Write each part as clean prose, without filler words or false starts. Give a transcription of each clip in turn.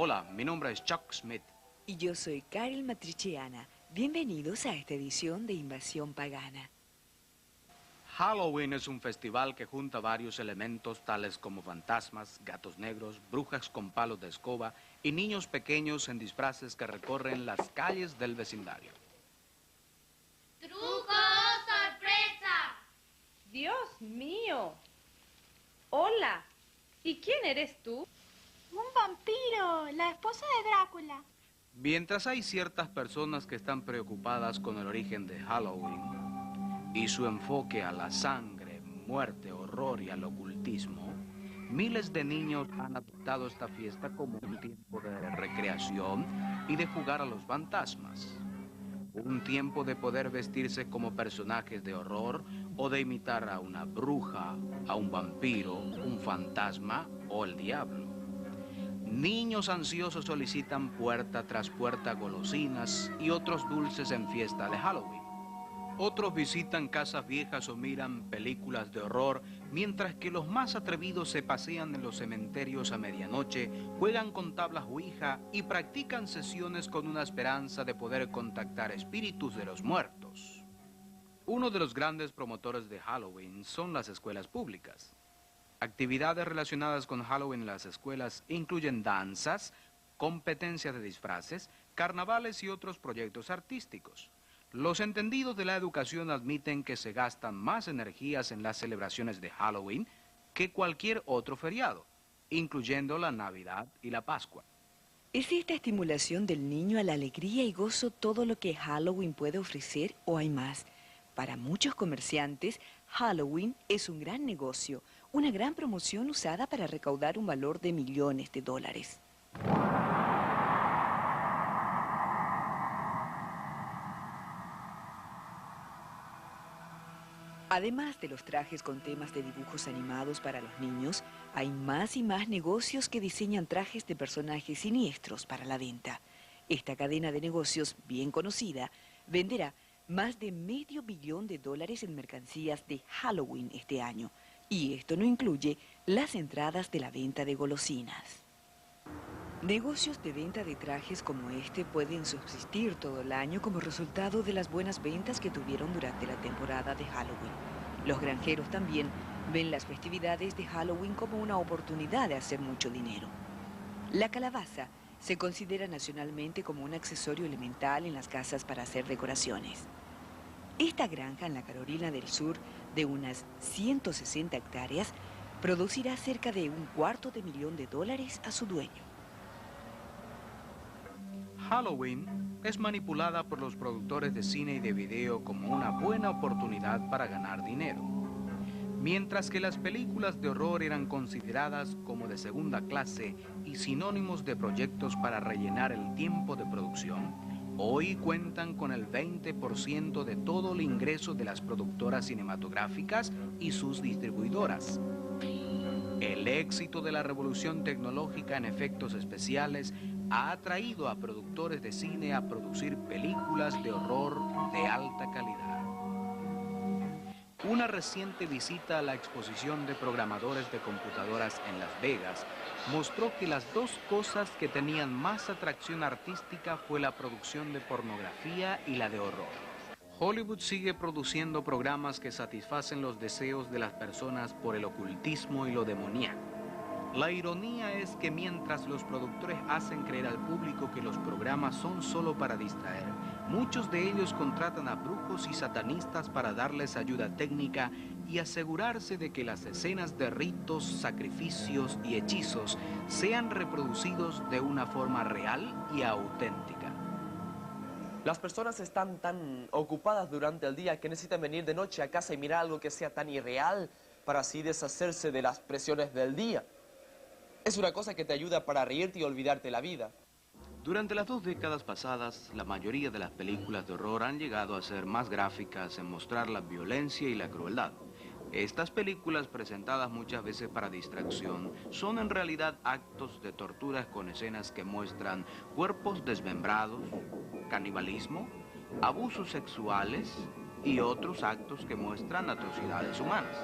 Hola, mi nombre es Chuck Smith. Y yo soy Karel Matriciana. Bienvenidos a esta edición de Invasión Pagana. Halloween es un festival que junta varios elementos tales como fantasmas, gatos negros, brujas con palos de escoba y niños pequeños en disfraces que recorren las calles del vecindario. ¡Truco, sorpresa! ¡Dios mío! Hola, ¿y quién eres tú? ¡Un vampiro! La esposa de Drácula. Mientras hay ciertas personas que están preocupadas con el origen de Halloween y su enfoque a la sangre, muerte, horror y al ocultismo, miles de niños han adoptado esta fiesta como un tiempo de recreación y de jugar a los fantasmas. Un tiempo de poder vestirse como personajes de horror o de imitar a una bruja, a un vampiro, un fantasma o el diablo. Niños ansiosos solicitan puerta tras puerta golosinas y otros dulces en fiesta de Halloween. Otros visitan casas viejas o miran películas de horror, mientras que los más atrevidos se pasean en los cementerios a medianoche, juegan con tablas Ouija y practican sesiones con una esperanza de poder contactar espíritus de los muertos. Uno de los grandes promotores de Halloween son las escuelas públicas. Actividades relacionadas con Halloween en las escuelas incluyen danzas, competencias de disfraces, carnavales y otros proyectos artísticos. Los entendidos de la educación admiten que se gastan más energías en las celebraciones de Halloween que cualquier otro feriado, incluyendo la Navidad y la Pascua. ¿Es esta estimulación del niño a la alegría y gozo todo lo que Halloween puede ofrecer o hay más? Para muchos comerciantes, Halloween es un gran negocio, una gran promoción usada para recaudar un valor de millones de dólares. Además de los trajes con temas de dibujos animados para los niños, hay más y más negocios que diseñan trajes de personajes siniestros para la venta. Esta cadena de negocios, bien conocida, venderá más de $500 millones en mercancías de Halloween este año. Y esto no incluye las entradas de la venta de golosinas. Negocios de venta de trajes como este pueden subsistir todo el año como resultado de las buenas ventas que tuvieron durante la temporada de Halloween. Los granjeros también ven las festividades de Halloween como una oportunidad de hacer mucho dinero. La calabaza se considera nacionalmente como un accesorio elemental en las casas para hacer decoraciones. Esta granja en la Carolina del Sur, de unas 160 hectáreas, producirá cerca de $250,000 a su dueño. Halloween es manipulada por los productores de cine y de video como una buena oportunidad para ganar dinero. Mientras que las películas de horror eran consideradas como de segunda clase y sinónimos de proyectos para rellenar el tiempo de producción, hoy cuentan con el 20% de todo el ingreso de las productoras cinematográficas y sus distribuidoras. El éxito de la revolución tecnológica en efectos especiales ha atraído a productores de cine a producir películas de horror de alta calidad. Una reciente visita a la exposición de programadores de computadoras en Las Vegas mostró que las dos cosas que tenían más atracción artística fue la producción de pornografía y la de horror. Hollywood sigue produciendo programas que satisfacen los deseos de las personas por el ocultismo y lo demoníaco. La ironía es que mientras los productores hacen creer al público que los programas son solo para distraer, muchos de ellos contratan a brujos y satanistas para darles ayuda técnica y asegurarse de que las escenas de ritos, sacrificios y hechizos sean reproducidos de una forma real y auténtica. Las personas están tan ocupadas durante el día que necesitan venir de noche a casa y mirar algo que sea tan irreal para así deshacerse de las presiones del día. Es una cosa que te ayuda para reírte y olvidarte la vida. Durante las 2 décadas pasadas, la mayoría de las películas de horror han llegado a ser más gráficas en mostrar la violencia y la crueldad. Estas películas, presentadas muchas veces para distracción, son en realidad actos de torturas con escenas que muestran cuerpos desmembrados, canibalismo, abusos sexuales y otros actos que muestran atrocidades humanas.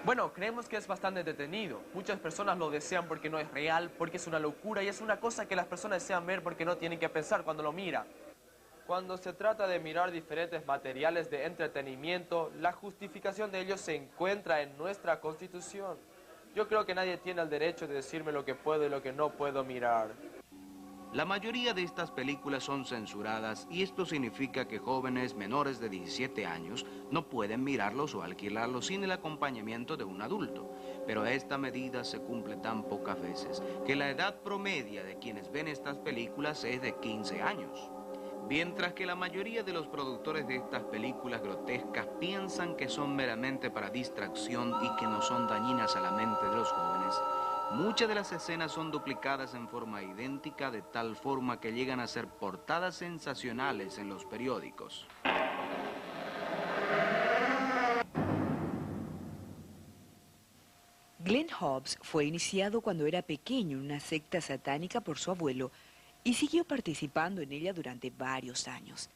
Bueno, creemos que es bastante entretenido. Muchas personas lo desean porque no es real, porque es una locura y es una cosa que las personas desean ver porque no tienen que pensar cuando lo miran. Cuando se trata de mirar diferentes materiales de entretenimiento, la justificación de ellos se encuentra en nuestra Constitución. Yo creo que nadie tiene el derecho de decirme lo que puedo y lo que no puedo mirar. La mayoría de estas películas son censuradas y esto significa que jóvenes menores de 17 años no pueden mirarlos o alquilarlos sin el acompañamiento de un adulto. Pero esta medida se cumple tan pocas veces que la edad promedia de quienes ven estas películas es de 15 años. Mientras que la mayoría de los productores de estas películas grotescas piensan que son meramente para distracción y que no son dañinas a la mente de los jóvenes, muchas de las escenas son duplicadas en forma idéntica de tal forma que llegan a ser portadas sensacionales en los periódicos. Glenn Hobbs fue iniciado cuando era pequeño en una secta satánica por su abuelo y siguió participando en ella durante varios años.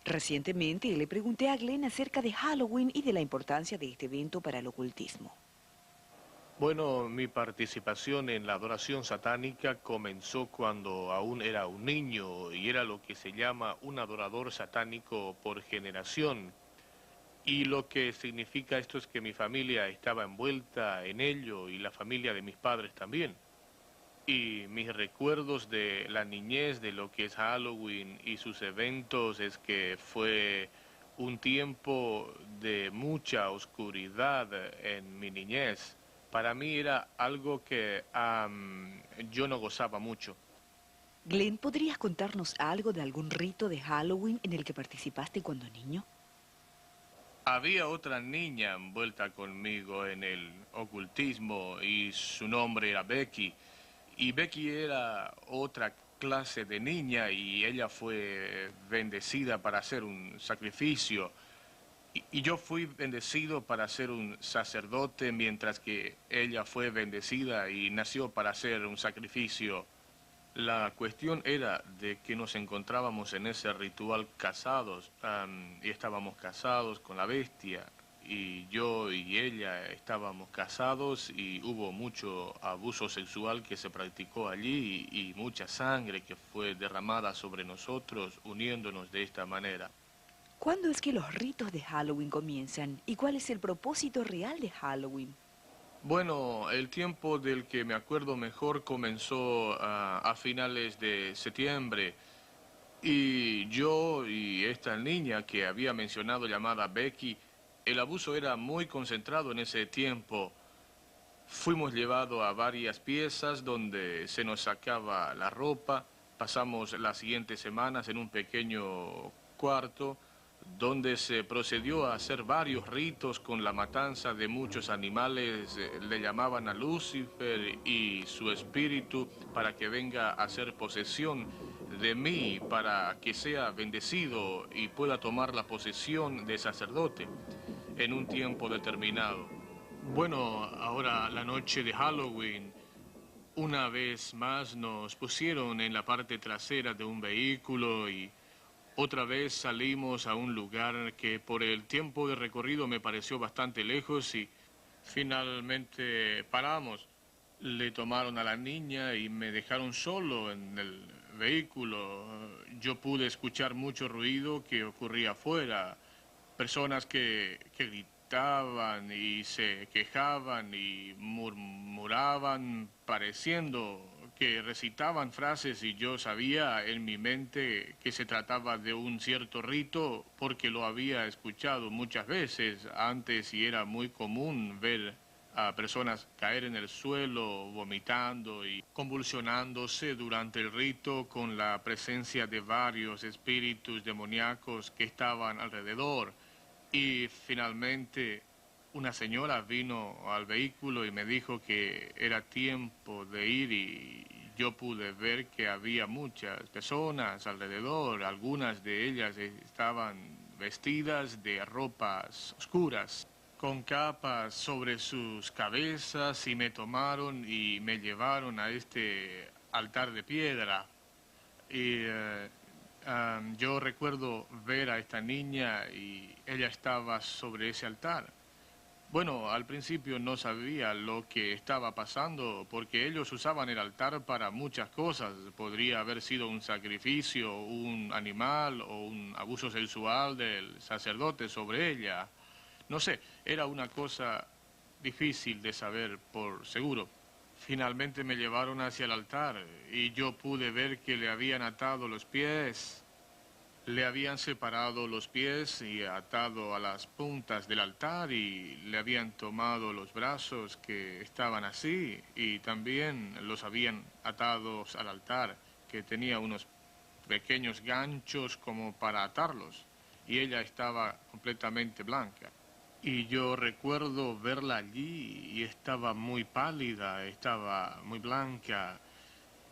Recientemente le pregunté a Glenn acerca de Halloween y de la importancia de este evento para el ocultismo. Bueno, mi participación en la adoración satánica comenzó cuando aún era un niño y era lo que se llama un adorador satánico por generación. Y lo que significa esto es que mi familia estaba envuelta en ello y la familia de mis padres también. Y mis recuerdos de la niñez, de lo que es Halloween y sus eventos, es que fue un tiempo de mucha oscuridad en mi niñez. Para mí era algo que yo no gozaba mucho. Glenn, ¿podrías contarnos algo de algún rito de Halloween en el que participaste cuando niño? Había otra niña envuelta conmigo en el ocultismo y su nombre era Becky. Y Becky era otra clase de niña y ella fue bendecida para hacer un sacrificio. Y yo fui bendecido para ser un sacerdote, mientras que ella fue bendecida y nació para hacer un sacrificio. La cuestión era de que nos encontrábamos en ese ritual casados, y estábamos casados con la bestia, y yo y ella estábamos casados y hubo mucho abuso sexual que se practicó allí y mucha sangre que fue derramada sobre nosotros uniéndonos de esta manera. ¿Cuándo es que los ritos de Halloween comienzan? ¿Y cuál es el propósito real de Halloween? Bueno, el tiempo del que me acuerdo mejor comenzó a finales de septiembre y yo y esta niña que había mencionado llamada Becky, el abuso era muy concentrado en ese tiempo. Fuimos llevados a varias piezas donde se nos sacaba la ropa, pasamos las siguientes semanas en un pequeño cuarto donde se procedió a hacer varios ritos con la matanza de muchos animales. Le llamaban a Lucifer y su espíritu para que venga a hacer posesión de mí, para que sea bendecido y pueda tomar la posesión de sacerdote en un tiempo determinado. Bueno, ahora la noche de Halloween, una vez más nos pusieron en la parte trasera de un vehículo y otra vez salimos a un lugar que por el tiempo de recorrido me pareció bastante lejos y finalmente paramos. Le tomaron a la niña y me dejaron solo en el vehículo. Yo pude escuchar mucho ruido que ocurría afuera. Personas que gritaban y se quejaban y murmuraban, pareciendo que recitaban frases y yo sabía en mi mente que se trataba de un cierto rito porque lo había escuchado muchas veces antes y era muy común ver a personas caer en el suelo vomitando y convulsionándose durante el rito con la presencia de varios espíritus demoníacos que estaban alrededor. Y finalmente una señora vino al vehículo y me dijo que era tiempo de ir y yo pude ver que había muchas personas alrededor. Algunas de ellas estaban vestidas de ropas oscuras, con capas sobre sus cabezas y me tomaron y me llevaron a este altar de piedra. Y yo recuerdo ver a esta niña y ella estaba sobre ese altar. Bueno, al principio no sabía lo que estaba pasando porque ellos usaban el altar para muchas cosas. Podría haber sido un sacrificio, un animal o un abuso sexual del sacerdote sobre ella. No sé, era una cosa difícil de saber por seguro. Finalmente me llevaron hacia el altar y yo pude ver que le habían atado los pies. Le habían separado los pies y atado a las puntas del altar y le habían tomado los brazos que estaban así y también los habían atados al altar, que tenía unos pequeños ganchos como para atarlos y ella estaba completamente blanca. Y yo recuerdo verla allí y estaba muy pálida, estaba muy blanca.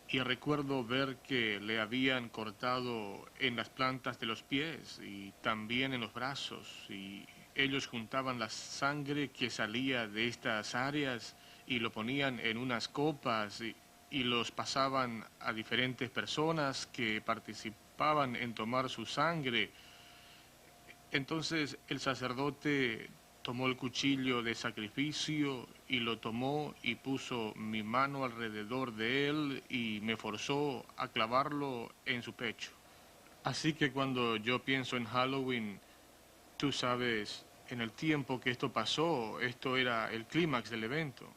Y recuerdo ver que le habían cortado en las plantas de los pies y también en los brazos. Y ellos juntaban la sangre que salía de estas áreas y lo ponían en unas copas y los pasaban a diferentes personas que participaban en tomar su sangre. Entonces el sacerdote tomó el cuchillo de sacrificio y lo tomó y puso mi mano alrededor de él y me forzó a clavarlo en su pecho. Así que cuando yo pienso en Halloween, tú sabes, en el tiempo que esto pasó, esto era el clímax del evento.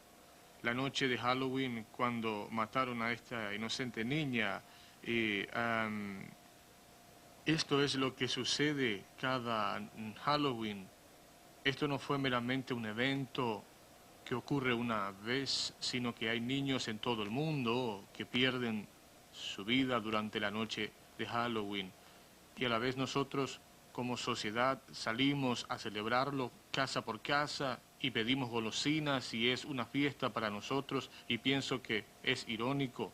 La noche de Halloween, cuando mataron a esta inocente niña, esto es lo que sucede cada Halloween. Esto no fue meramente un evento que ocurre una vez, sino que hay niños en todo el mundo que pierden su vida durante la noche de Halloween. Y a la vez nosotros, como sociedad, salimos a celebrarlo casa por casa y pedimos golosinas y es una fiesta para nosotros. Y pienso que es irónico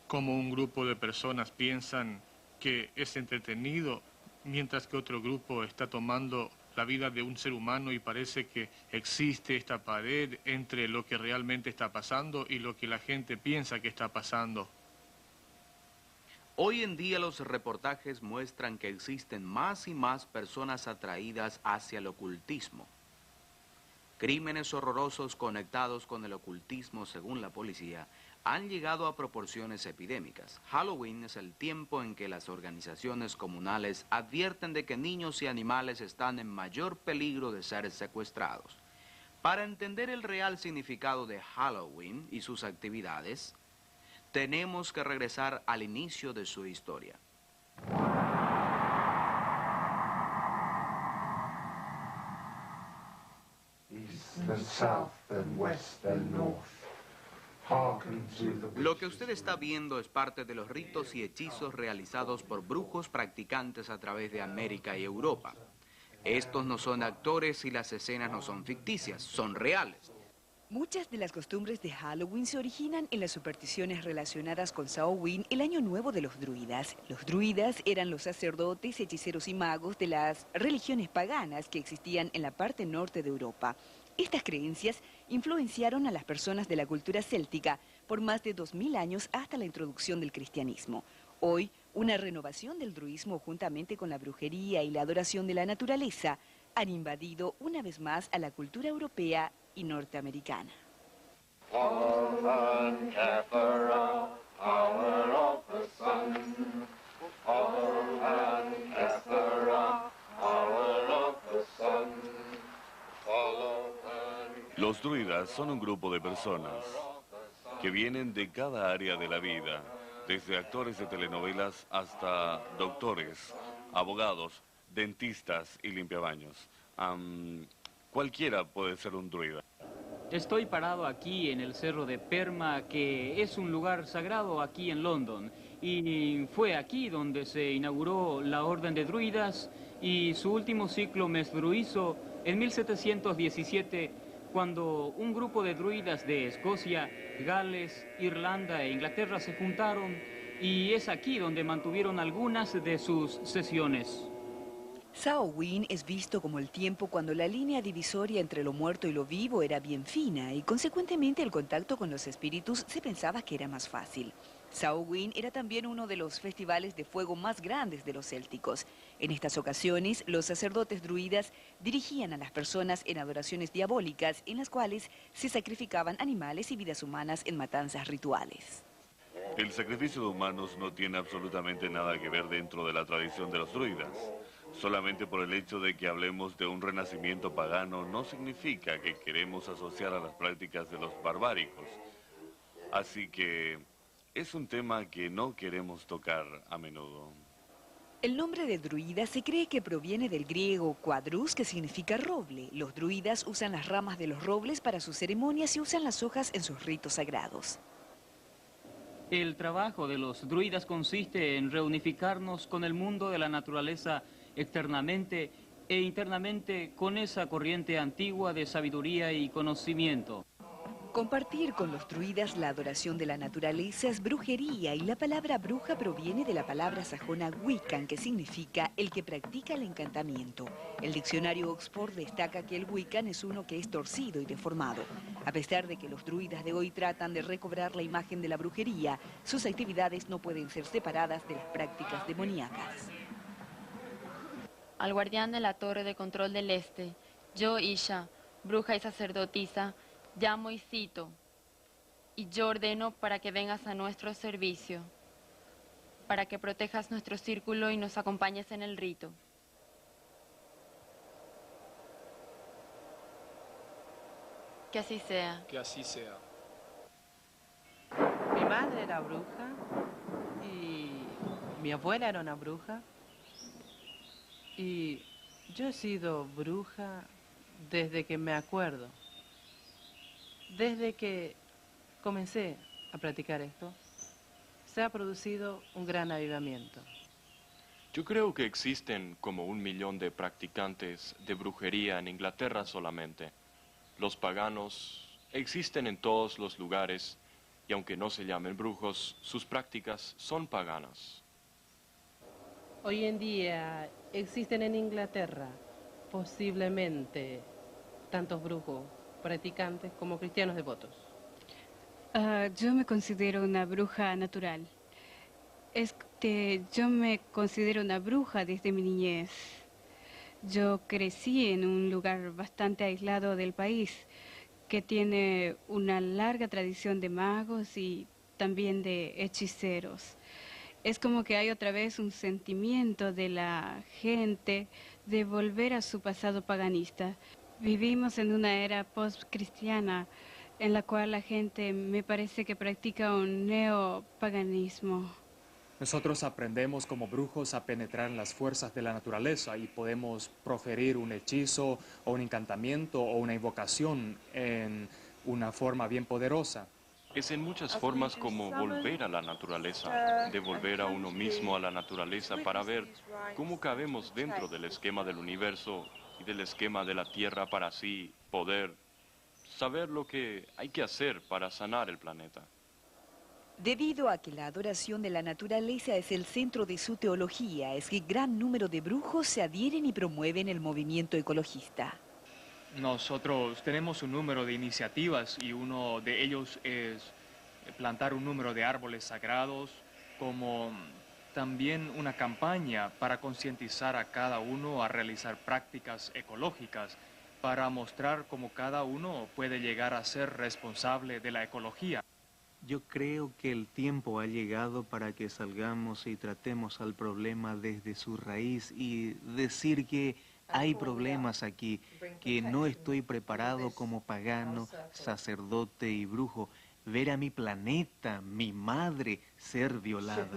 cómo un grupo de personas piensan que es entretenido, mientras que otro grupo está tomando la vida de un ser humano y parece que existe esta pared entre lo que realmente está pasando y lo que la gente piensa que está pasando. Hoy en día los reportajes muestran que existen más y más personas atraídas hacia el ocultismo. Crímenes horrorosos conectados con el ocultismo, según la policía, han llegado a proporciones epidémicas. Halloween es el tiempo en que las organizaciones comunales advierten de que niños y animales están en mayor peligro de ser secuestrados. Para entender el real significado de Halloween y sus actividades, tenemos que regresar al inicio de su historia. East and south and west and north. Lo que usted está viendo es parte de los ritos y hechizos realizados por brujos practicantes a través de América y Europa. Estos no son actores y las escenas no son ficticias, son reales. Muchas de las costumbres de Halloween se originan en las supersticiones relacionadas con Samhain, el año nuevo de los druidas. Los druidas eran los sacerdotes, hechiceros y magos de las religiones paganas que existían en la parte norte de Europa. Estas creencias influenciaron a las personas de la cultura céltica por más de 2000 años hasta la introducción del cristianismo. Hoy, una renovación del druismo juntamente con la brujería y la adoración de la naturaleza han invadido una vez más a la cultura europea y norteamericana. Los druidas son un grupo de personas que vienen de cada área de la vida, desde actores de telenovelas hasta doctores, abogados, dentistas y limpiabaños. Cualquiera puede ser un druida. Estoy parado aquí en el Cerro de Perma, que es un lugar sagrado aquí en London. Y fue aquí donde se inauguró la Orden de Druidas y su último ciclo mesdruizo en 1717, cuando un grupo de druidas de Escocia, Gales, Irlanda e Inglaterra se juntaron, y es aquí donde mantuvieron algunas de sus sesiones. Samhain es visto como el tiempo cuando la línea divisoria entre lo muerto y lo vivo era bien fina y consecuentemente el contacto con los espíritus se pensaba que era más fácil. Samhain era también uno de los festivales de fuego más grandes de los célticos. En estas ocasiones, los sacerdotes druidas dirigían a las personas en adoraciones diabólicas en las cuales se sacrificaban animales y vidas humanas en matanzas rituales. El sacrificio de humanos no tiene absolutamente nada que ver dentro de la tradición de los druidas. Solamente por el hecho de que hablemos de un renacimiento pagano no significa que queremos asociar a las prácticas de los barbáricos. Así que es un tema que no queremos tocar a menudo. El nombre de druida se cree que proviene del griego quadrus, que significa roble. Los druidas usan las ramas de los robles para sus ceremonias y usan las hojas en sus ritos sagrados. El trabajo de los druidas consiste en reunificarnos con el mundo de la naturaleza externamente e internamente con esa corriente antigua de sabiduría y conocimiento. Compartir con los druidas la adoración de la naturaleza es brujería y la palabra bruja proviene de la palabra sajona Wiccan, que significa el que practica el encantamiento. El diccionario Oxford destaca que el Wiccan es uno que es torcido y deformado. A pesar de que los druidas de hoy tratan de recobrar la imagen de la brujería, sus actividades no pueden ser separadas de las prácticas demoníacas. Al guardián de la torre de control del este, yo, Isha, bruja y sacerdotisa, llamo y cito, y yo ordeno para que vengas a nuestro servicio, para que protejas nuestro círculo y nos acompañes en el rito. Que así sea. Que así sea. Mi madre era bruja y mi abuela era una bruja y yo he sido bruja desde que me acuerdo. Desde que comencé a practicar esto, se ha producido un gran avivamiento. Yo creo que existen como 1 millón de practicantes de brujería en Inglaterra solamente. Los paganos existen en todos los lugares y aunque no se llamen brujos, sus prácticas son paganas. Hoy en día existen en Inglaterra posiblemente tantos brujos practicantes como cristianos devotos. Yo me considero una bruja natural. Yo me considero una bruja desde mi niñez. Yo crecí en un lugar bastante aislado del país, que tiene una larga tradición de magos y también de hechiceros. Es como que hay otra vez un sentimiento de la gente de volver a su pasado paganista. Vivimos en una era post-cristiana en la cual la gente me parece que practica un neopaganismo. Nosotros aprendemos como brujos a penetrar en las fuerzas de la naturaleza y podemos proferir un hechizo o un encantamiento o una invocación en una forma bien poderosa. Es en muchas formas como volver a la naturaleza, devolver a uno mismo a la naturaleza para ver cómo cabemos dentro del esquema del universo y del esquema de la Tierra para así poder saber lo que hay que hacer para sanar el planeta. Debido a que la adoración de la naturaleza es el centro de su teología, es que gran número de brujos se adhieren y promueven el movimiento ecologista. Nosotros tenemos un número de iniciativas y uno de ellos es plantar un número de árboles sagrados, como también una campaña para concientizar a cada uno a realizar prácticas ecológicas, para mostrar cómo cada uno puede llegar a ser responsable de la ecología. Yo creo que el tiempo ha llegado para que salgamos y tratemos al problema desde su raíz y decir que hay problemas aquí, que no estoy preparado como pagano, sacerdote y brujo, ver a mi planeta, mi madre, ser violada.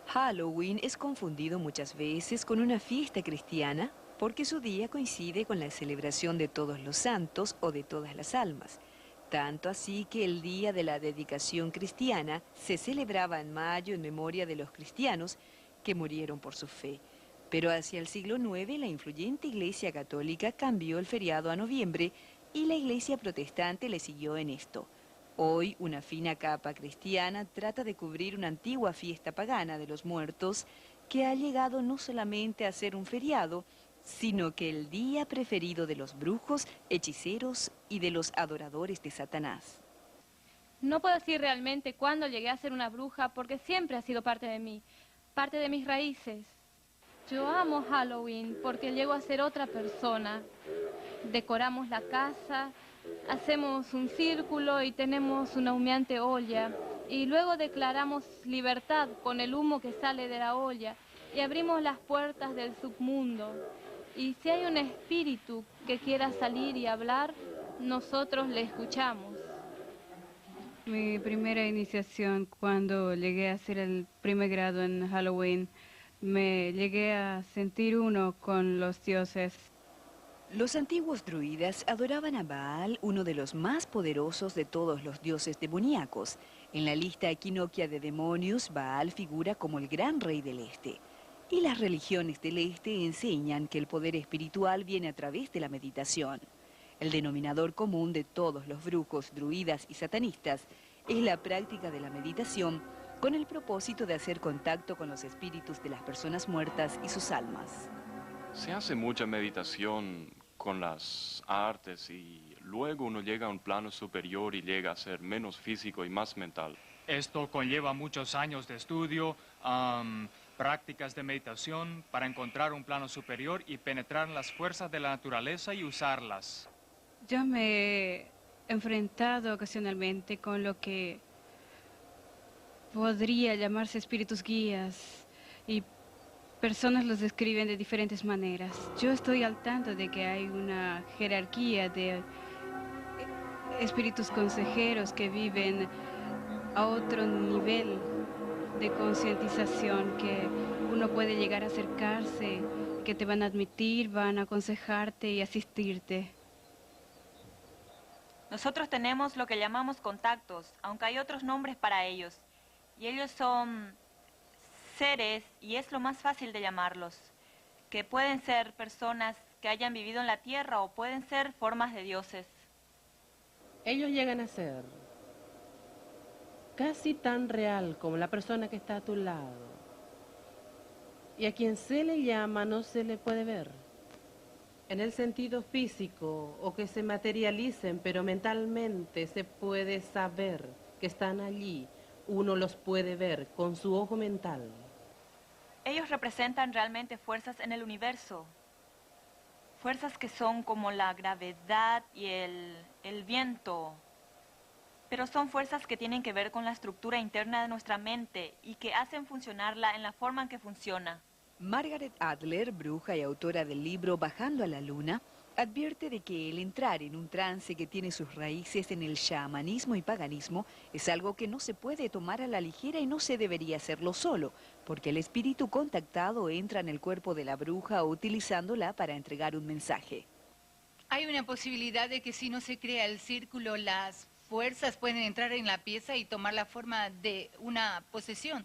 Halloween es confundido muchas veces con una fiesta cristiana porque su día coincide con la celebración de todos los santos o de todas las almas. Tanto así que el día de la dedicación cristiana se celebraba en mayo en memoria de los cristianos que murieron por su fe. Pero hacia el siglo IX la influyente Iglesia Católica cambió el feriado a noviembre y la Iglesia Protestante le siguió en esto. Hoy, una fina capa cristiana trata de cubrir una antigua fiesta pagana de los muertos que ha llegado no solamente a ser un feriado, sino que el día preferido de los brujos, hechiceros y de los adoradores de Satanás. No puedo decir realmente cuándo llegué a ser una bruja porque siempre ha sido parte de mí, parte de mis raíces. Yo amo Halloween porque llego a ser otra persona. Decoramos la casa, hacemos un círculo y tenemos una humeante olla. Y luego declaramos libertad con el humo que sale de la olla y abrimos las puertas del submundo. Y si hay un espíritu que quiera salir y hablar, nosotros le escuchamos. Mi primera iniciación, cuando llegué a hacer el primer grado en Halloween, me llegué a sentir uno con los dioses. Los antiguos druidas adoraban a Baal, uno de los más poderosos de todos los dioses demoníacos. En la lista equinoccia de demonios, Baal figura como el gran rey del este. Y las religiones del este enseñan que el poder espiritual viene a través de la meditación. El denominador común de todos los brujos, druidas y satanistas es la práctica de la meditación con el propósito de hacer contacto con los espíritus de las personas muertas y sus almas. Se hace mucha meditación con las artes y luego uno llega a un plano superior y llega a ser menos físico y más mental. Esto conlleva muchos años de estudio, prácticas de meditación para encontrar un plano superior y penetrar en las fuerzas de la naturaleza y usarlas. Yo me he enfrentado ocasionalmente con lo que podría llamarse espíritus guías y personas los describen de diferentes maneras. Yo estoy al tanto de que hay una jerarquía de espíritus consejeros que viven a otro nivel de concientización, que uno puede llegar a acercarse, que te van a admitir, van a aconsejarte y asistirte. Nosotros tenemos lo que llamamos contactos, aunque hay otros nombres para ellos. Y ellos son seres, y es lo más fácil de llamarlos, que pueden ser personas que hayan vivido en la tierra o pueden ser formas de dioses. Ellos llegan a ser casi tan real como la persona que está a tu lado. Y a quien se le llama no se le puede ver. En el sentido físico, o que se materialicen, pero mentalmente se puede saber que están allí. Uno los puede ver con su ojo mental. Ellos representan realmente fuerzas en el universo. Fuerzas que son como la gravedad y el viento. Pero son fuerzas que tienen que ver con la estructura interna de nuestra mente y que hacen funcionarla en la forma en que funciona. Margaret Adler, bruja y autora del libro Bajando a la Luna, advierte de que el entrar en un trance que tiene sus raíces en el chamanismo y paganismo es algo que no se puede tomar a la ligera y no se debería hacerlo solo, porque el espíritu contactado entra en el cuerpo de la bruja utilizándola para entregar un mensaje. Hay una posibilidad de que si no se crea el círculo, las fuerzas pueden entrar en la pieza y tomar la forma de una posesión.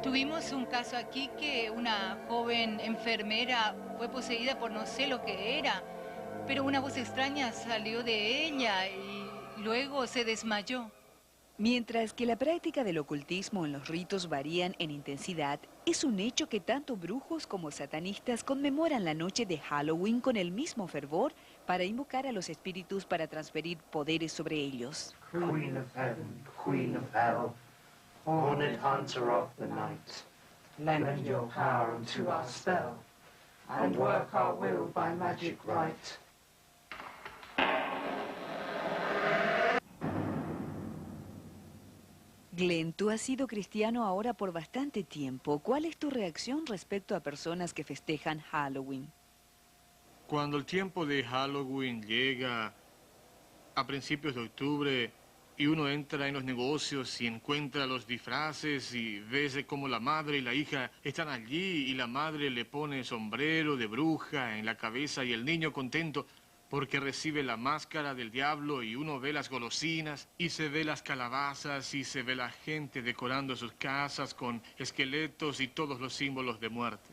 Tuvimos un caso aquí que una joven enfermera fue poseída por no sé lo que era, pero una voz extraña salió de ella y luego se desmayó. Mientras que la práctica del ocultismo en los ritos varían en intensidad, es un hecho que tanto brujos como satanistas conmemoran la noche de Halloween con el mismo fervor para invocar a los espíritus para transferir poderes sobre ellos. Queen of heaven, Queen of hell, horned hunter of the night, lend your power unto our spell, and work our will by magic right. Glenn, tú has sido cristiano ahora por bastante tiempo. ¿Cuál es tu reacción respecto a personas que festejan Halloween? Cuando el tiempo de Halloween llega a principios de octubre y uno entra en los negocios y encuentra los disfraces y ves cómo la madre y la hija están allí y la madre le pone sombrero de bruja en la cabeza y el niño contento porque recibe la máscara del diablo y uno ve las golosinas y se ve las calabazas y se ve la gente decorando sus casas con esqueletos y todos los símbolos de muerte.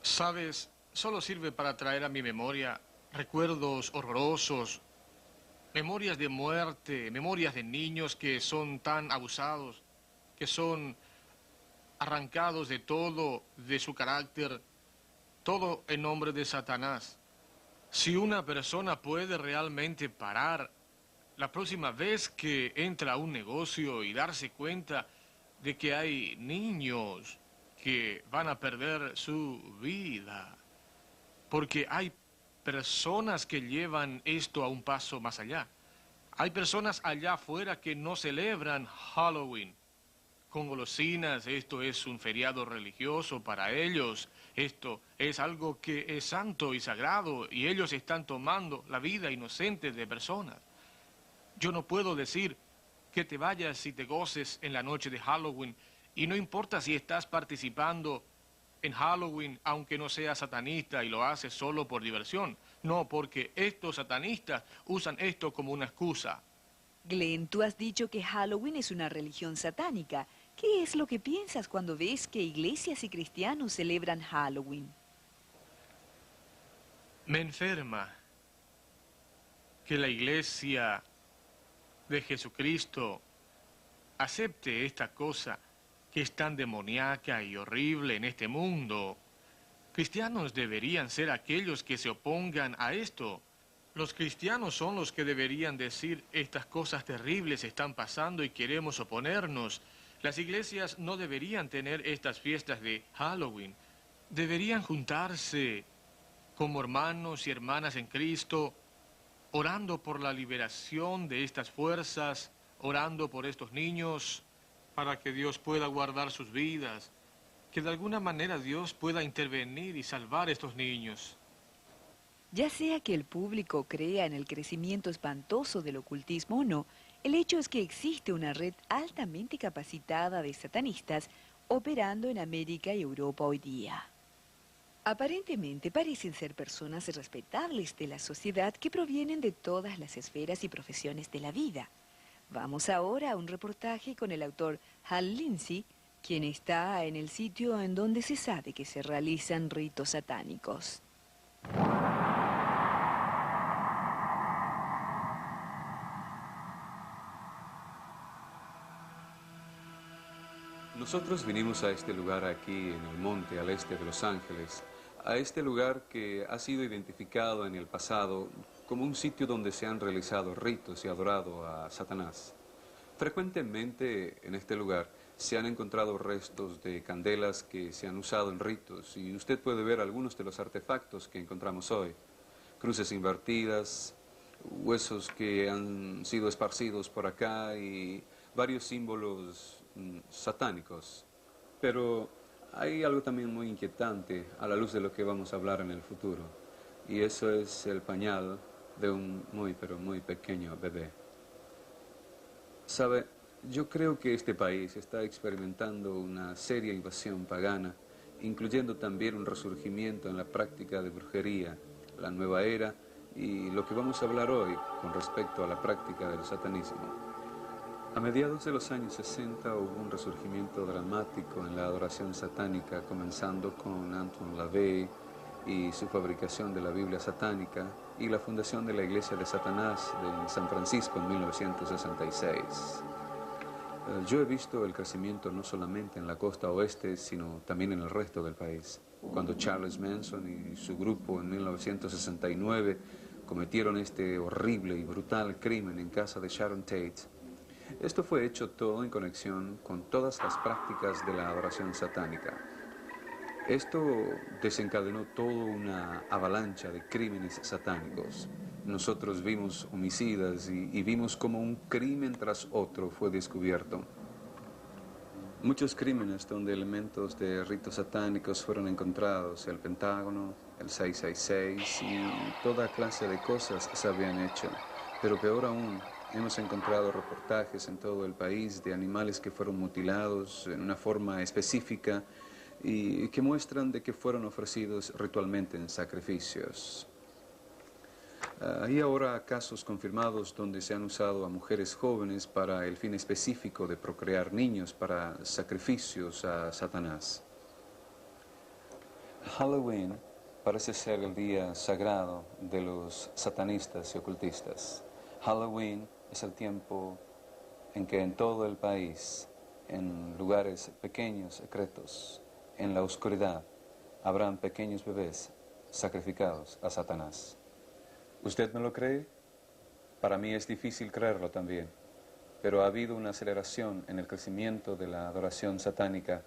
¿Sabes? Solo sirve para traer a mi memoria recuerdos horrorosos, memorias de muerte, memorias de niños que son tan abusados, que son arrancados de todo, de su carácter, todo en nombre de Satanás. Si una persona puede realmente parar la próxima vez que entra a un negocio y darse cuenta de que hay niños que van a perder su vida. Porque hay personas que llevan esto a un paso más allá. Hay personas allá afuera que no celebran Halloween con golosinas. Esto es un feriado religioso para ellos. Esto es algo que es santo y sagrado y ellos están tomando la vida inocente de personas. Yo no puedo decir que te vayas y te goces en la noche de Halloween y no importa si estás participando en Halloween, aunque no seas satanista y lo haces solo por diversión. No, porque estos satanistas usan esto como una excusa. Glenn, tú has dicho que Halloween es una religión satánica. ¿Qué es lo que piensas cuando ves que iglesias y cristianos celebran Halloween? Me enferma que la iglesia de Jesucristo acepte esta cosa que es tan demoníaca y horrible en este mundo. Cristianos deberían ser aquellos que se opongan a esto. Los cristianos son los que deberían decir estas cosas terribles están pasando y queremos oponernos. Las iglesias no deberían tener estas fiestas de Halloween. Deberían juntarse como hermanos y hermanas en Cristo, orando por la liberación de estas fuerzas, orando por estos niños, para que Dios pueda guardar sus vidas, que de alguna manera Dios pueda intervenir y salvar a estos niños. Ya sea que el público crea en el crecimiento espantoso del ocultismo o no, el hecho es que existe una red altamente capacitada de satanistas operando en América y Europa hoy día. Aparentemente parecen ser personas respetables de la sociedad que provienen de todas las esferas y profesiones de la vida. Vamos ahora a un reportaje con el autor Hal Lindsey, quien está en el sitio en donde se sabe que se realizan ritos satánicos. Nosotros vinimos a este lugar aquí en el monte al este de Los Ángeles, a este lugar que ha sido identificado en el pasado como un sitio donde se han realizado ritos y adorado a Satanás. Frecuentemente en este lugar se han encontrado restos de candelas que se han usado en ritos y usted puede ver algunos de los artefactos que encontramos hoy. Cruces invertidas, huesos que han sido esparcidos por acá y varios símbolos satánicos. Pero hay algo también muy inquietante a la luz de lo que vamos a hablar en el futuro, y eso es el pañal de un pero muy pequeño bebé. Sabe, yo creo que este país está experimentando una seria invasión pagana, incluyendo también un resurgimiento en la práctica de brujería, la nueva era y lo que vamos a hablar hoy con respecto a la práctica del satanismo. A mediados de los años 60 hubo un resurgimiento dramático en la adoración satánica, comenzando con Anton LaVey y su fabricación de la Biblia satánica y la fundación de la Iglesia de Satanás de San Francisco en 1966. Yo he visto el crecimiento no solamente en la costa oeste, sino también en el resto del país. Cuando Charles Manson y su grupo en 1969 cometieron este horrible y brutal crimen en casa de Sharon Tate, esto fue hecho todo en conexión con todas las prácticas de la adoración satánica. Esto desencadenó toda una avalancha de crímenes satánicos. Nosotros vimos homicidas y vimos cómo un crimen tras otro fue descubierto. Muchos crímenes donde elementos de ritos satánicos fueron encontrados, el Pentágono, el 666 y toda clase de cosas se habían hecho. Pero peor aún, hemos encontrado reportajes en todo el país de animales que fueron mutilados en una forma específica y que muestran de que fueron ofrecidos ritualmente en sacrificios. Hay ahora casos confirmados donde se han usado a mujeres jóvenes para el fin específico de procrear niños para sacrificios a Satanás. Halloween parece ser el día sagrado de los satanistas y ocultistas. Halloween es el tiempo en que en todo el país, en lugares pequeños, secretos, en la oscuridad, habrán pequeños bebés sacrificados a Satanás. ¿Usted no lo cree? Para mí es difícil creerlo también, pero ha habido una aceleración en el crecimiento de la adoración satánica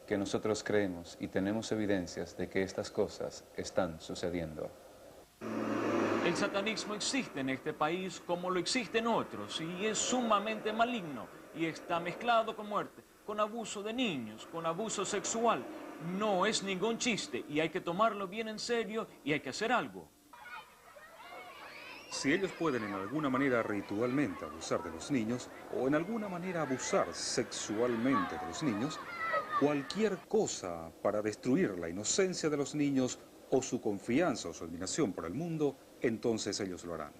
que nosotros creemos y tenemos evidencias de que estas cosas están sucediendo. El satanismo existe en este país como lo existe en otros y es sumamente maligno y está mezclado con muerte, con abuso de niños, con abuso sexual. No es ningún chiste y hay que tomarlo bien en serio y hay que hacer algo. Si ellos pueden en alguna manera ritualmente abusar de los niños o en alguna manera abusar sexualmente de los niños, cualquier cosa para destruir la inocencia de los niños o su confianza o su admiración por el mundo, entonces ellos lo harán.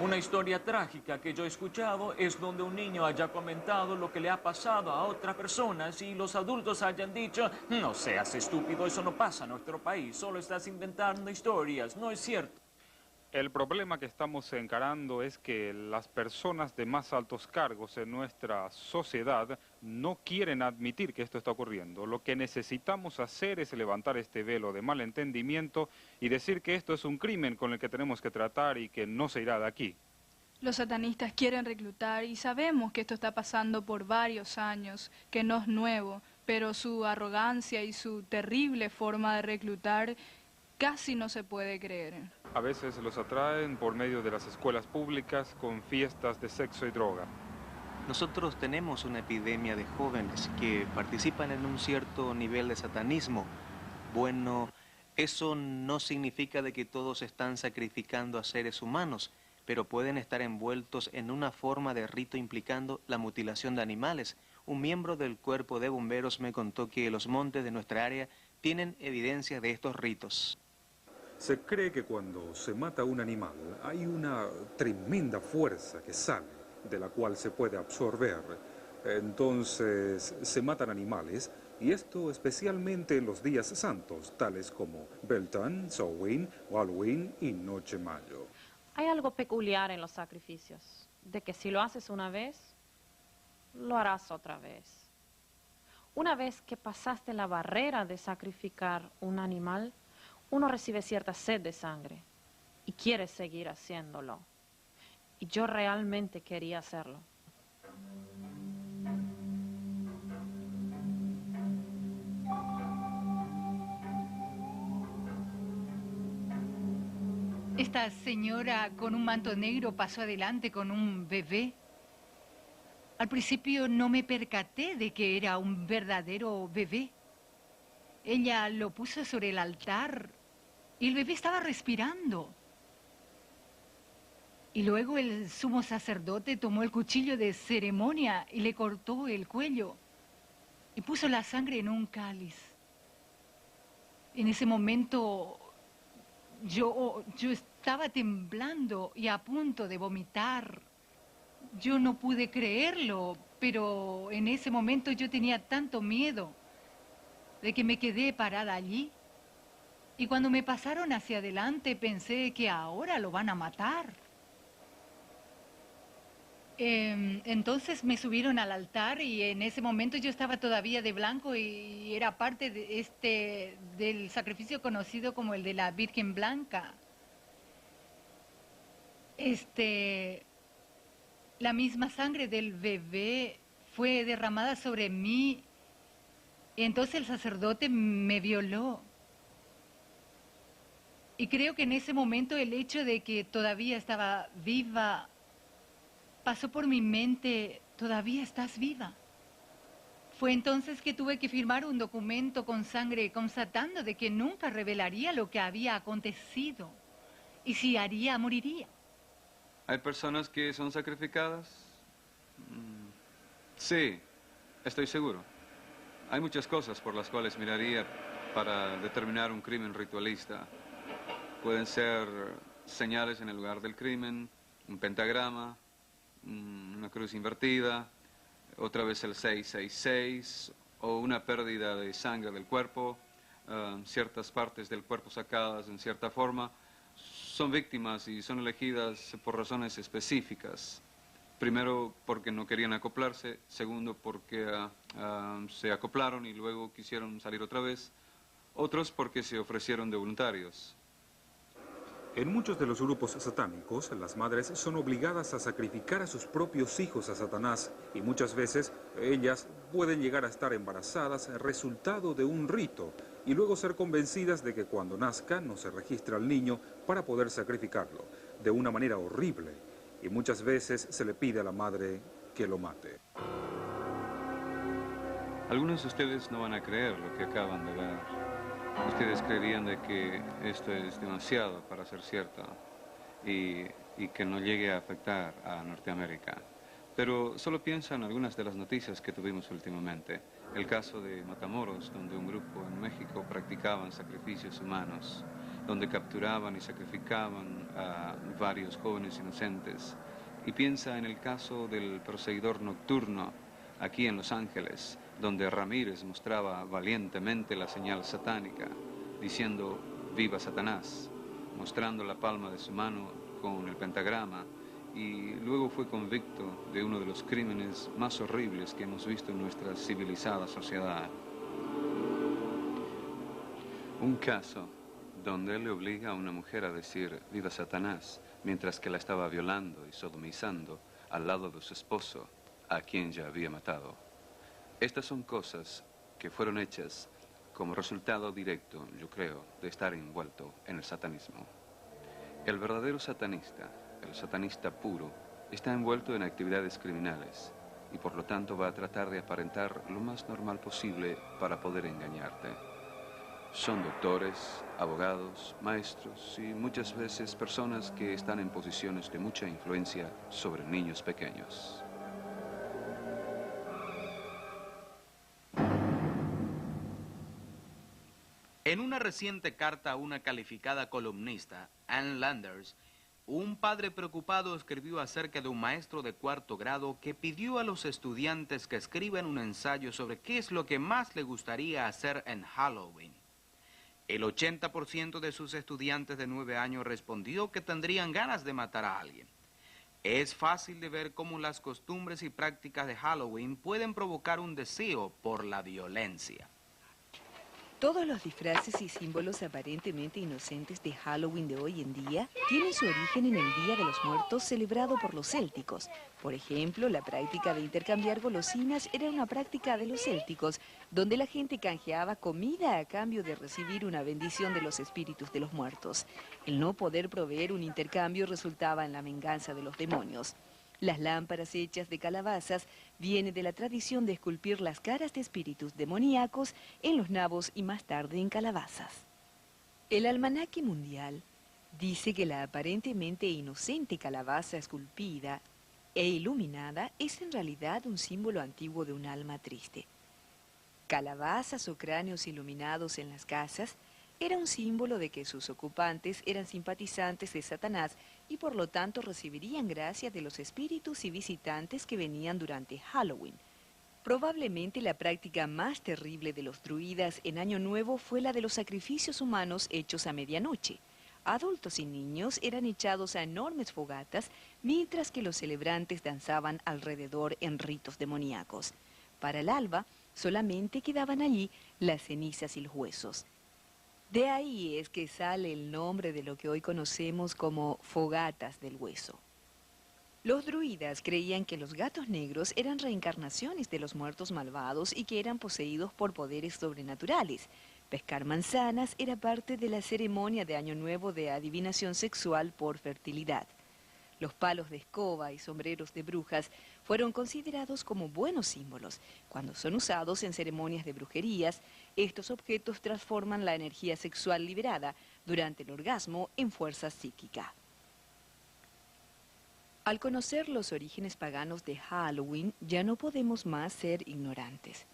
Una historia trágica que yo he escuchado es donde un niño haya comentado lo que le ha pasado a otras personas y los adultos hayan dicho: no seas estúpido, eso no pasa en nuestro país, solo estás inventando historias, no es cierto. El problema que estamos encarando es que las personas de más altos cargos en nuestra sociedad no quieren admitir que esto está ocurriendo. Lo que necesitamos hacer es levantar este velo de malentendimiento y decir que esto es un crimen con el que tenemos que tratar y que no se irá de aquí. Los satanistas quieren reclutar y sabemos que esto está pasando por varios años, que no es nuevo, pero su arrogancia y su terrible forma de reclutar casi no se puede creer. A veces los atraen por medio de las escuelas públicas con fiestas de sexo y droga. Nosotros tenemos una epidemia de jóvenes que participan en un cierto nivel de satanismo. Bueno, eso no significa de que todos están sacrificando a seres humanos, pero pueden estar envueltos en una forma de rito implicando la mutilación de animales. Un miembro del cuerpo de bomberos me contó que los montes de nuestra área tienen evidencia de estos ritos. Se cree que cuando se mata un animal hay una tremenda fuerza que sale, de la cual se puede absorber. Entonces se matan animales, y esto especialmente en los días santos, tales como Beltane, Samhain, Halloween y Noche Mayo. Hay algo peculiar en los sacrificios, de que si lo haces una vez, lo harás otra vez. Una vez que pasaste la barrera de sacrificar un animal, uno recibe cierta sed de sangre y quiere seguir haciéndolo. Y yo realmente quería hacerlo. Esta señora con un manto negro pasó adelante con un bebé. Al principio no me percaté de que era un verdadero bebé. Ella lo puso sobre el altar y el bebé estaba respirando. Y luego el sumo sacerdote tomó el cuchillo de ceremonia y le cortó el cuello y puso la sangre en un cáliz. En ese momento yo estaba temblando y a punto de vomitar. Yo no pude creerlo, pero en ese momento yo tenía tanto miedo de que me quedé parada allí. Y cuando me pasaron hacia adelante pensé que ahora lo van a matar. Entonces me subieron al altar y en ese momento yo estaba todavía de blanco y era parte de del sacrificio conocido como el de la Virgen Blanca. La misma sangre del bebé fue derramada sobre mí. Y entonces el sacerdote me violó. Y creo que en ese momento el hecho de que todavía estaba viva pasó por mi mente: todavía estás viva. Fue entonces que tuve que firmar un documento con sangre constatando de que nunca revelaría lo que había acontecido. Y si haría, moriría. ¿Hay personas que son sacrificadas? Sí, estoy seguro. Hay muchas cosas por las cuales miraría para determinar un crimen ritualista. Pueden ser señales en el lugar del crimen, un pentagrama, una cruz invertida, otra vez el 666, o una pérdida de sangre del cuerpo, ciertas partes del cuerpo sacadas en cierta forma. Son víctimas y son elegidas por razones específicas. Primero, porque no querían acoplarse. Segundo, porque se acoplaron y luego quisieron salir otra vez. Otros porque se ofrecieron de voluntarios. En muchos de los grupos satánicos, las madres son obligadas a sacrificar a sus propios hijos a Satanás y muchas veces ellas pueden llegar a estar embarazadas resultado de un rito y luego ser convencidas de que cuando nazca no se registra al niño para poder sacrificarlo de una manera horrible y muchas veces se le pide a la madre que lo mate. Algunos de ustedes no van a creer lo que acaban de ver. Ustedes creerían de que esto es demasiado para ser cierto y que no llegue a afectar a Norteamérica. Pero solo piensa en algunas de las noticias que tuvimos últimamente. El caso de Matamoros, donde un grupo en México practicaban sacrificios humanos, donde capturaban y sacrificaban a varios jóvenes inocentes. Y piensa en el caso del perseguidor nocturno aquí en Los Ángeles, donde Ramírez mostraba valientemente la señal satánica, diciendo «Viva Satanás», mostrando la palma de su mano con el pentagrama, y luego fue convicto de uno de los crímenes más horribles que hemos visto en nuestra civilizada sociedad. Un caso donde él le obliga a una mujer a decir «Viva Satanás», mientras que la estaba violando y sodomizando al lado de su esposo, a quien ya había matado. Estas son cosas que fueron hechas como resultado directo, yo creo, de estar envuelto en el satanismo. El verdadero satanista, el satanista puro, está envuelto en actividades criminales y por lo tanto va a tratar de aparentar lo más normal posible para poder engañarte. Son doctores, abogados, maestros y muchas veces personas que están en posiciones de mucha influencia sobre niños pequeños. En una reciente carta a una calificada columnista, Ann Landers, un padre preocupado escribió acerca de un maestro de cuarto grado que pidió a los estudiantes que escriban un ensayo sobre qué es lo que más le gustaría hacer en Halloween. El 80% de sus estudiantes de 9 años respondió que tendrían ganas de matar a alguien. Es fácil de ver cómo las costumbres y prácticas de Halloween pueden provocar un deseo por la violencia. Todos los disfraces y símbolos aparentemente inocentes de Halloween de hoy en día tienen su origen en el Día de los Muertos celebrado por los célticos. Por ejemplo, la práctica de intercambiar golosinas era una práctica de los célticos, donde la gente canjeaba comida a cambio de recibir una bendición de los espíritus de los muertos. El no poder proveer un intercambio resultaba en la venganza de los demonios. Las lámparas hechas de calabazas vienen de la tradición de esculpir las caras de espíritus demoníacos en los nabos y más tarde en calabazas. El almanaque mundial dice que la aparentemente inocente calabaza esculpida e iluminada es en realidad un símbolo antiguo de un alma triste. Calabazas o cráneos iluminados en las casas era un símbolo de que sus ocupantes eran simpatizantes de Satanás y por lo tanto recibirían gracia de los espíritus y visitantes que venían durante Halloween. Probablemente la práctica más terrible de los druidas en Año Nuevo fue la de los sacrificios humanos hechos a medianoche. Adultos y niños eran echados a enormes fogatas mientras que los celebrantes danzaban alrededor en ritos demoníacos. Para el alba solamente quedaban allí las cenizas y los huesos. De ahí es que sale el nombre de lo que hoy conocemos como fogatas del hueso. Los druidas creían que los gatos negros eran reencarnaciones de los muertos malvados y que eran poseídos por poderes sobrenaturales. Pescar manzanas era parte de la ceremonia de Año Nuevo de adivinación sexual por fertilidad. Los palos de escoba y sombreros de brujas fueron considerados como buenos símbolos. Cuando son usados en ceremonias de brujerías, estos objetos transforman la energía sexual liberada durante el orgasmo en fuerza psíquica. Al conocer los orígenes paganos de Halloween, ya no podemos más ser ignorantes.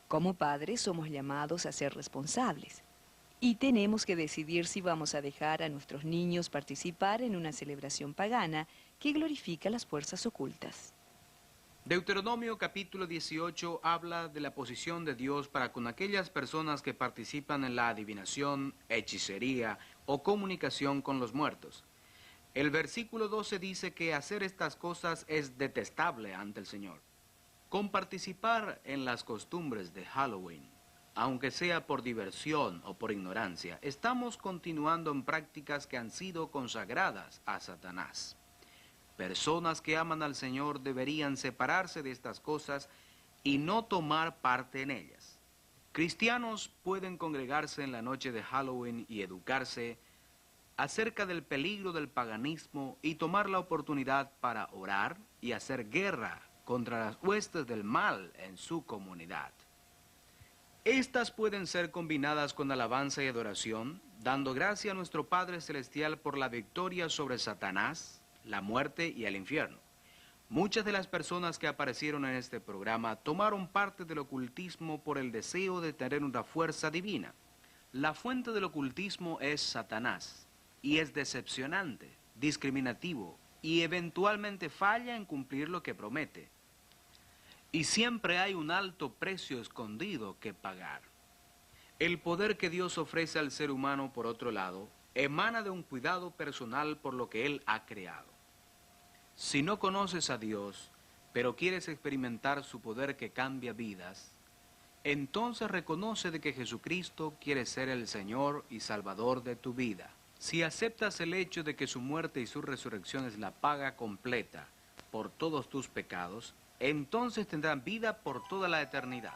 Como padres somos llamados a ser responsables. Y tenemos que decidir si vamos a dejar a nuestros niños participar en una celebración pagana que glorifica las fuerzas ocultas. Deuteronomio capítulo 18 habla de la posición de Dios para con aquellas personas que participan en la adivinación, hechicería o comunicación con los muertos. El versículo 12 dice que hacer estas cosas es detestable ante el Señor. Con participar en las costumbres de Halloween, aunque sea por diversión o por ignorancia, estamos continuando en prácticas que han sido consagradas a Satanás. Personas que aman al Señor deberían separarse de estas cosas y no tomar parte en ellas. Cristianos pueden congregarse en la noche de Halloween y educarse acerca del peligro del paganismo y tomar la oportunidad para orar y hacer guerra contra las huestes del mal en su comunidad. Estas pueden ser combinadas con alabanza y adoración, dando gracia a nuestro Padre Celestial por la victoria sobre Satanás, la muerte y el infierno. Muchas de las personas que aparecieron en este programa tomaron parte del ocultismo por el deseo de tener una fuerza divina. La fuente del ocultismo es Satanás, y es decepcionante, discriminativo, y eventualmente falla en cumplir lo que promete. Y siempre hay un alto precio escondido que pagar. El poder que Dios ofrece al ser humano, por otro lado, emana de un cuidado personal por lo que Él ha creado. Si no conoces a Dios, pero quieres experimentar su poder que cambia vidas, entonces reconoce de que Jesucristo quiere ser el Señor y Salvador de tu vida. Si aceptas el hecho de que su muerte y su resurrección es la paga completa por todos tus pecados, entonces tendrán vida por toda la eternidad.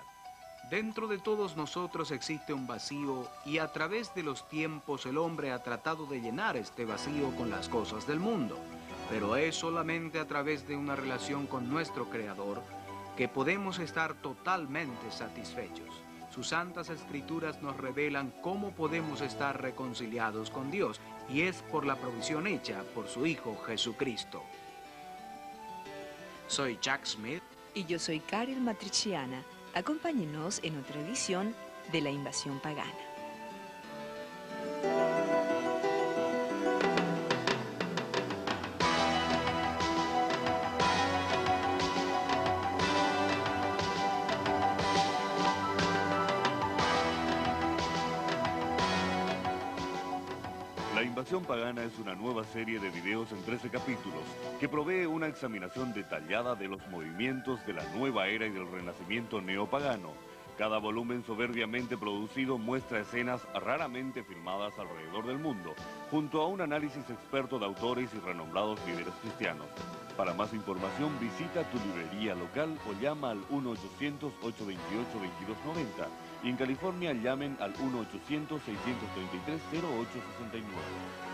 Dentro de todos nosotros existe un vacío y a través de los tiempos el hombre ha tratado de llenar este vacío con las cosas del mundo. Pero es solamente a través de una relación con nuestro Creador que podemos estar totalmente satisfechos. Sus santas escrituras nos revelan cómo podemos estar reconciliados con Dios, y es por la provisión hecha por su Hijo Jesucristo. Soy Jack Smith. Y yo soy Karel Matriciana. Acompáñenos en otra edición de La Invasión Pagana. La Invasión Pagana es una nueva serie de videos en 13 capítulos que provee una examinación detallada de los movimientos de la nueva era y del renacimiento neopagano. Cada volumen soberbiamente producido muestra escenas raramente filmadas alrededor del mundo, junto a un análisis experto de autores y renombrados líderes cristianos. Para más información visita tu librería local o llama al 1-800-828-2290 y en California llamen al 1-800-633-0869.